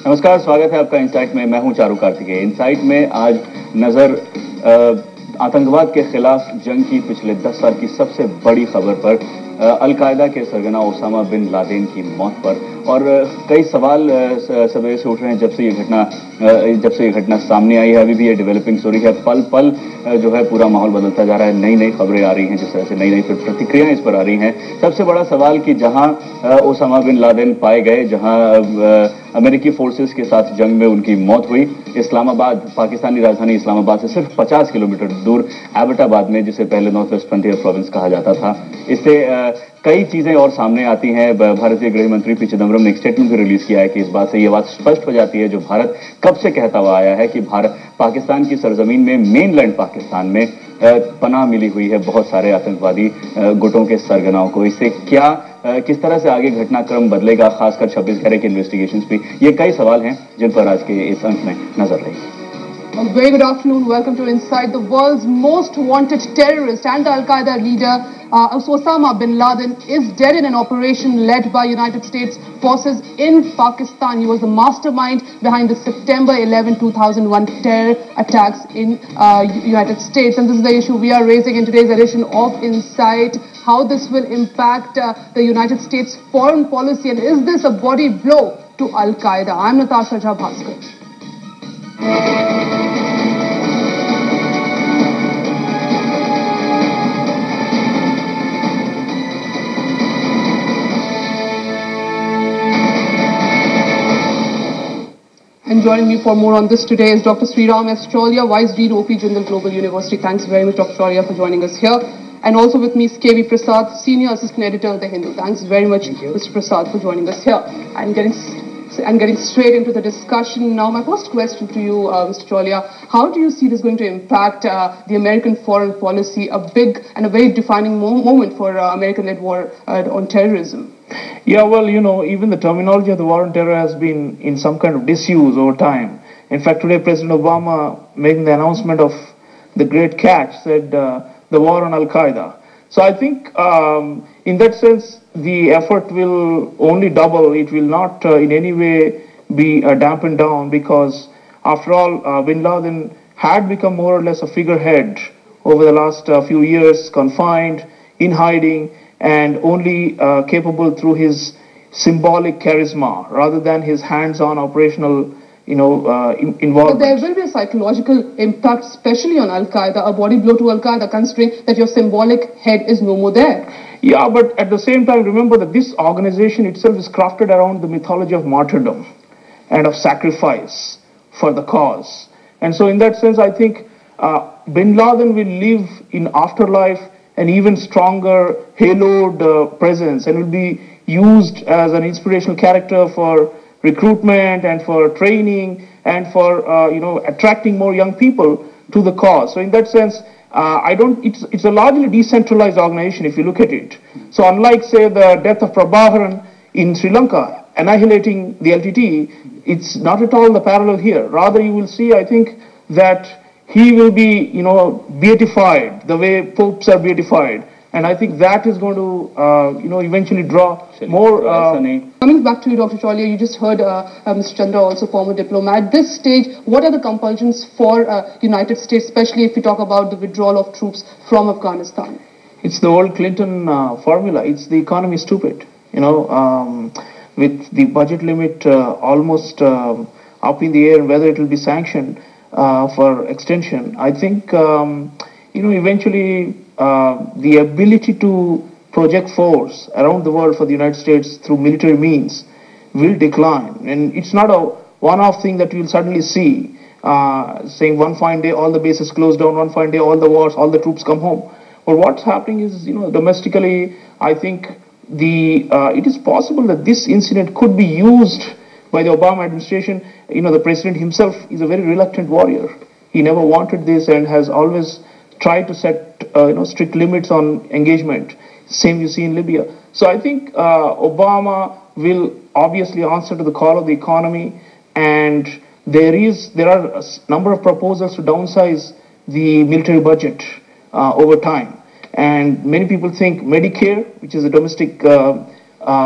नमस्कार, स्वागत है आपका इंसाइट में। मैं हूं चारू कार्तिकेय। इंसाइट में आज नजर आतंकवाद के खिलाफ जंग की पिछले 10 साल की सबसे बड़ी खबर पर, अलकायदा के सरगना ओसामा बिन लादेन की मौत पर। और कई सवाल सवेरे से उठ रहे हैं जब से ये घटना सामने आई है। अभी भी ये डेवलपिंग स्टोरी है, पल पल जो है पूरा माहौल बदलता जा रहा है। नई नई खबरें आ रही हैं, जिस तरह से नई नई प्रतिक्रियाएं इस पर आ रही हैं। सबसे बड़ा सवाल कि जहां ओसामा बिन लादेन पाए गए, जहां अमेरिकी फोर्सेस के साथ जंग में उनकी मौत हुई, इस्लामाबाद, पाकिस्तानी राजधानी इस्लामाबाद से सिर्फ 50 किलोमीटर दूर एबटाबाद में, जिसे पहले नॉर्थ वेस्ट फ्रंटियर प्रोविंस कहा जाता था। इससे कई चीजें और सामने आती हैं। भारतीय गृह मंत्री पी चिदम्बरम ने एक स्टेटमेंट भी रिलीज किया है कि इस बात से यह बात स्पष्ट हो जाती है, जो भारत कब से कहता हुआ आया है कि पाकिस्तान की सरजमीन में, मेनलैंड पाकिस्तान में पनाह मिली हुई है बहुत सारे आतंकवादी गुटों के सरगनाओं को। इससे किस तरह से आगे घटनाक्रम बदलेगा, खासकर 26 घंटे के इन्वेस्टिगेशंस भी, ये कई सवाल हैं जिन पर आज के इस अंक में नजर रहेगी। A very good afternoon. Welcome to Inside. The world's most wanted terrorist and the Al-Qaeda leader, Osama Bin Laden, is dead in an operation led by United States forces in Pakistan. He was the mastermind behind the September 11, 2001 terror attacks in United States. And this is the issue we are raising in today's edition of Inside. How this will impact the United States foreign policy, and is this a body blow to Al-Qaeda? I'm Natasha Bhaskar. And joining me for more on this today is Dr. Sreeram Chaulia, Vice Dean, OP Jindal Global University. Thanks very much, Dr. Chaulia, for joining us here. And also with me is KV Prasad, Senior Assistant Editor of The Hindu. Thanks very much, Mr. Prasad, for joining us here. And getting straight into the discussion now. My first question to you, Mr. Chaulia, how do you see this going to impact the American foreign policy, a big and a very defining moment for American-led war on terrorism? Yeah, well, you know, even the terminology of the war on terror has been in some kind of disuse over time. In fact, today President Obama, making the announcement of the great catch, said the war on Al-Qaeda. So I think in that sense, the effort will only double. It will not in any way be dampened down, because after all, Bin Laden had become more or less a figurehead over the last few years, confined, in hiding, and only capable through his symbolic charisma rather than his hands-on operational involvement. But there will be a psychological impact, especially on Al-Qaeda, a body blow to Al-Qaeda, considering that your symbolic head is no more there. Yeah, but at the same time, remember that this organization itself is crafted around the mythology of martyrdom and of sacrifice for the cause. And so in that sense, I think Bin Laden will live in afterlife an even stronger haloed presence, and will be used as an inspirational character for recruitment and for training and for attracting more young people to the cause. So in that sense, it's a largely decentralized organization if you look at it. So unlike, say, the death of Prabhakaran in Sri Lanka, annihilating the LTT, it's not at all the parallel here. Rather, you will see, I think, that he will be, beatified the way popes are beatified. And I think that is going to, eventually draw more... Coming back to you, Dr. Chaulia, you just heard Mr. Chandra, also former diplomat. At this stage, what are the compulsions for United States, especially if we talk about the withdrawal of troops from Afghanistan? It's the old Clinton formula. It's the economy stupid. With the budget limit almost up in the air, whether it will be sanctioned for extension, I think, eventually the ability to project force around the world for the United States through military means will decline. And it's not a one-off thing that you'll suddenly see, saying one fine day all the bases closed down, one fine day all the wars, all the troops come home. But what's happening is, domestically, I think it is possible that this incident could be used by the Obama administration. The president himself is a very reluctant warrior. He never wanted this and has always tried to set strict limits on engagement. Same you see in Libya. So I think Obama will obviously answer to the call of the economy, and there are a number of proposals to downsize the military budget over time. And many people think Medicare, which is a domestic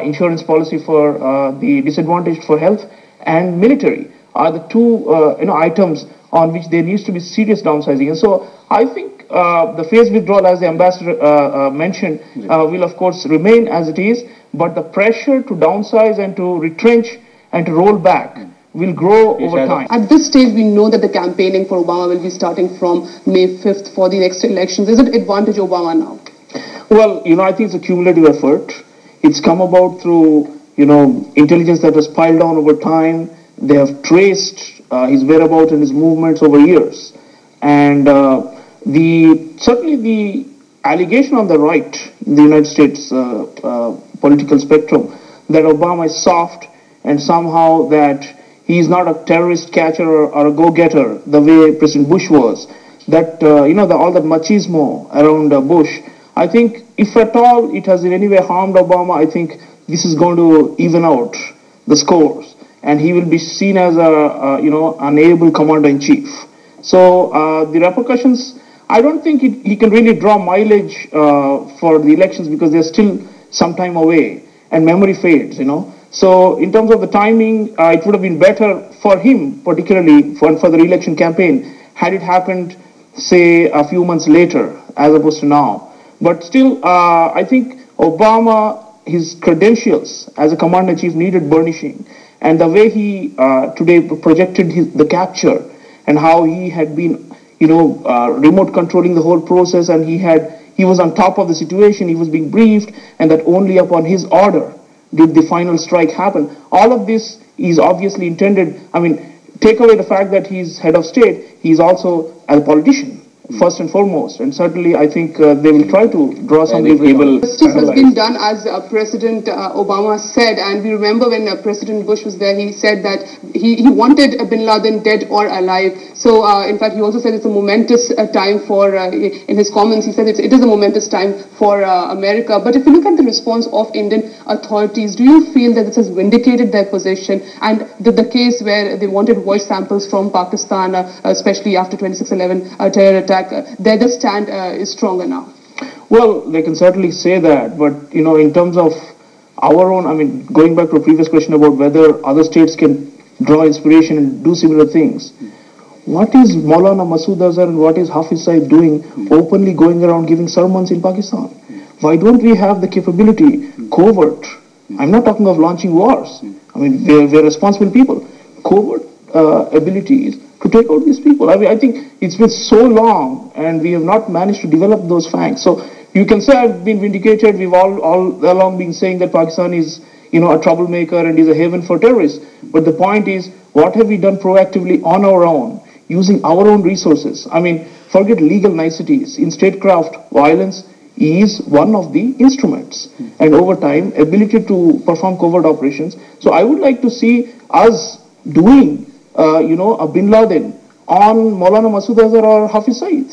insurance policy for the disadvantaged for health, and military are the two items on which there needs to be serious downsizing. And so I think the phased withdrawal, as the ambassador mentioned, will of course remain as it is, but the pressure to downsize and to retrench and to roll back will grow over time. At this stage, we know that the campaigning for Obama will be starting from May 5th for the next elections. Is it advantage Obama now? Well, I think it's a cumulative effort. It's come about through, intelligence that was piled on over time. They have traced his whereabouts and his movements over years. And certainly the allegation on the right in the United States political spectrum that Obama is soft and somehow that he is not a terrorist catcher or a go-getter the way President Bush was, that, all that machismo around Bush, I think if at all it has in any way harmed Obama, I think this is going to even out the scores, and he will be seen as an able commander-in-chief. So the repercussions, I don't think he can really draw mileage for the elections because they're still some time away and memory fades, So in terms of the timing, it would have been better for him, particularly for the re-election campaign, had it happened, say, a few months later as opposed to now. But still, I think Obama, his credentials as a commander-in-chief needed burnishing. And the way he today projected the capture and how he had been, remote controlling the whole process, and he was on top of the situation, he was being briefed, and that only upon his order did the final strike happen. All of this is obviously intended, take away the fact that he's head of state, he's also a politician, first and foremost, and certainly I think they will try to draw some able. Justice has been done, as President Obama said, and we remember when President Bush was there, he said that he wanted Bin Laden dead or alive. So in fact, he also said it's a momentous time for, in his comments, he said it is a momentous time for America. But if you look at the response of Indian authorities, do you feel that this has vindicated their position, and the case where they wanted voice samples from Pakistan, especially after 26/11 terror attack, their stand is stronger now? Well, they can certainly say that, but in terms of our own, going back to a previous question about whether other states can draw inspiration and do similar things, what is Maulana Masood Azhar and what is Hafiz Saeed doing openly going around giving sermons in Pakistan? Why don't we have the capability, covert, I'm not talking of launching wars, we're responsible people, covert abilities to take out these people. I think it's been so long and we have not managed to develop those facts. So you can say I've been vindicated. We've all along been saying that Pakistan is, a troublemaker and is a haven for terrorists. But the point is, what have we done proactively on our own, using our own resources? Forget legal niceties. In statecraft, violence is one of the instruments. And over time, ability to perform covert operations. So I would like to see us doing a Bin Laden on Maulana Masood Azhar or Hafiz Saeed.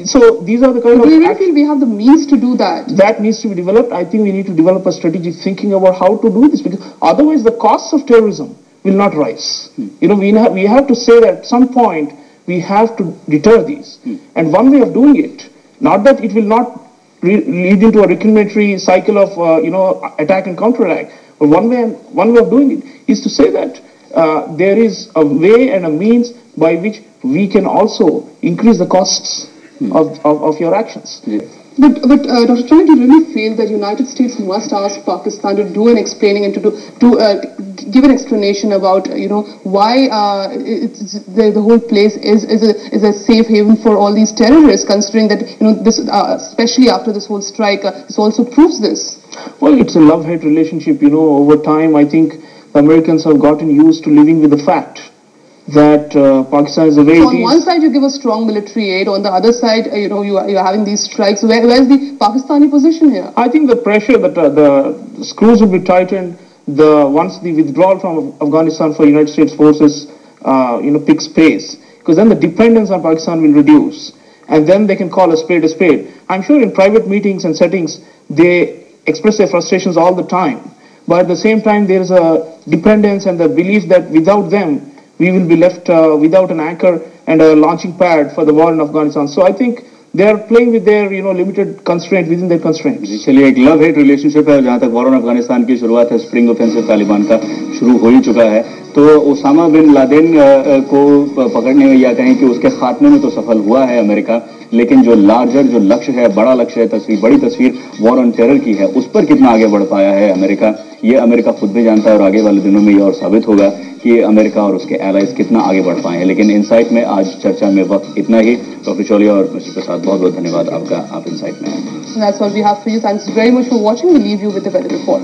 So these are the kind of... Do you really feel we have the means to do that? That needs to be developed. I think we need to develop a strategic thinking about how to do this, because otherwise the costs of terrorism will not rise. We have to say that at some point we have to deter these. And one way of doing it, not that it will not lead into a recriminatory cycle of, attack and counterattack, but one way of doing it is to say that there is a way and a means by which we can also increase the costs of your actions. But Dr. Chaulia, do you really feel that United States must ask Pakistan to do an explaining and to give an explanation about why the whole place is a safe haven for all these terrorists, considering that this especially after this whole strike, this also proves this. Well, it's a love-hate relationship. Over time, I think the Americans have gotten used to living with the fact that Pakistan is the way so it is. On one side you give a strong military aid, on the other side you're having these strikes. Where's the Pakistani position here? I think the pressure that the screws will be tightened once the withdrawal from Afghanistan for United States forces picks pace, because then the dependence on Pakistan will reduce, and then they can call a spade a spade. I'm sure in private meetings and settings they express their frustrations all the time, but at the same time there is a dependence and the belief that without them we will be left without an anchor and a launching pad for the war in Afghanistan. So I think they are playing with their limited constraint within their constraints. चलिए, एक love hate relationship है। जहां तक war on Afghanistan की शुरुआत है, spring offensive Taliban का शुरू हो ही चुका है। तो ओसामा बिन लादेन को पकड़ने में या कहें कि उसके खात्मे में तो सफल हुआ है अमेरिका, लेकिन जो लार्जर जो लक्ष्य है, बड़ा लक्ष्य है, तस्वीर, बड़ी तस्वीर वॉर ऑन टेरर की है, उस पर कितना आगे बढ़ पाया है अमेरिका, ये अमेरिका खुद भी जानता है और आगे वाले दिनों में ये और साबित होगा कि अमेरिका और उसके एलाइज कितना आगे बढ़ पाए हैं। लेकिन इनसाइट में आज चर्चा में वक्त इतना ही। डॉक्टर चौलिया और मिस्टर प्रसाद, बहुत बहुत धन्यवाद आपका, आप इनसाइट में आए। That's all we have for you. Thanks very much for watching. We leave you with a better report.